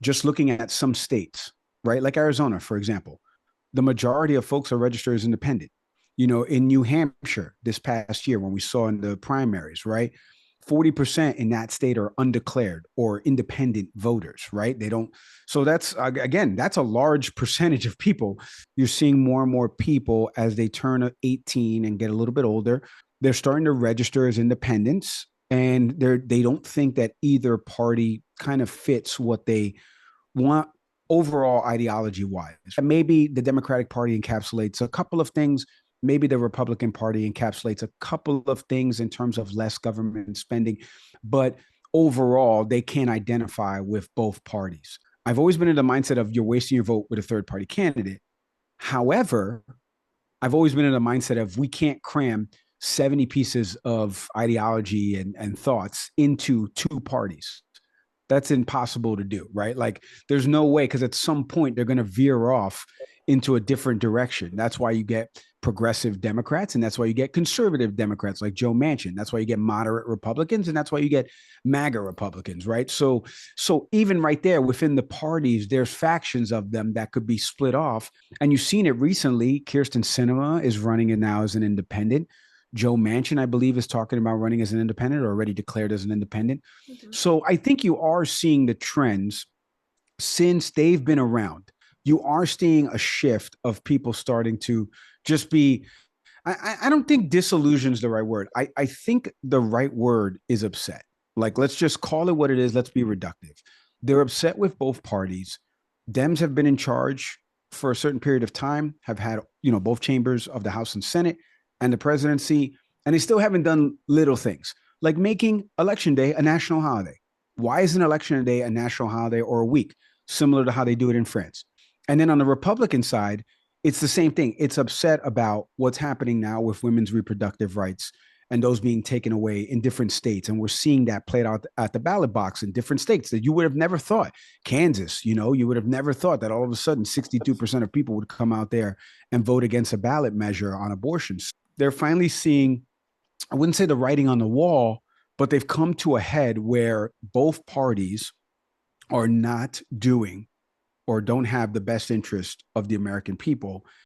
just looking at some states, right? Like Arizona, for example, the majority of folks are registered as independent. In New Hampshire this past year, when we saw in the primaries, right? 40% in that state are undeclared or independent voters, right? They don't. So that's, again, that's a large percentage of people. You're seeing more and more people as they turn 18 and get a little bit older. They're starting to register as independents, and they don't think that either party kind of fits what they want overall ideology wise. Maybe the Democratic Party encapsulates a couple of things. Maybe the Republican Party encapsulates a couple of things in terms of less government spending. But overall, they can't identify with both parties. I've always been in the mindset of you're wasting your vote with a third party candidate. However, I've always been in the mindset of we can't cram 70 pieces of ideology and thoughts into two parties. That's impossible to do, right? Like there's no way, because at some point they're going to veer off into a different direction. That's why you get progressive Democrats, and that's why you get conservative Democrats like Joe Manchin. That's why you get moderate Republicans, and that's why you get MAGA Republicans, right? So even right there within the parties, there's factions of them that could be split off. And you've seen it recently. Kirsten Sinema is running it now as an independent. Joe Manchin, I believe, is talking about running as an independent or already declared as an independent. Mm-hmm. So I think you are seeing the trends since they've been around. You are seeing a shift of people starting to just be, I don't think disillusion is the right word. I think the right word is upset. Like, let's just call it what it is. Let's be reductive. They're upset with both parties. Dems have been in charge for a certain period of time, have had, both chambers of the House and Senate and the presidency, and they still haven't done little things like making Election Day a national holiday. Why isn't Election Day a national holiday or a week, similar to how they do it in France? And then on the Republican side, it's the same thing. It's upset about what's happening now with women's reproductive rights and those being taken away in different states. And we're seeing that played out at the ballot box in different states that you would have never thought. Kansas, you would have never thought that all of a sudden 62% of people would come out there and vote against a ballot measure on abortions. They're finally seeing, I wouldn't say the writing on the wall, but they've come to a head where both parties are not doing or don't have the best interest of the American people.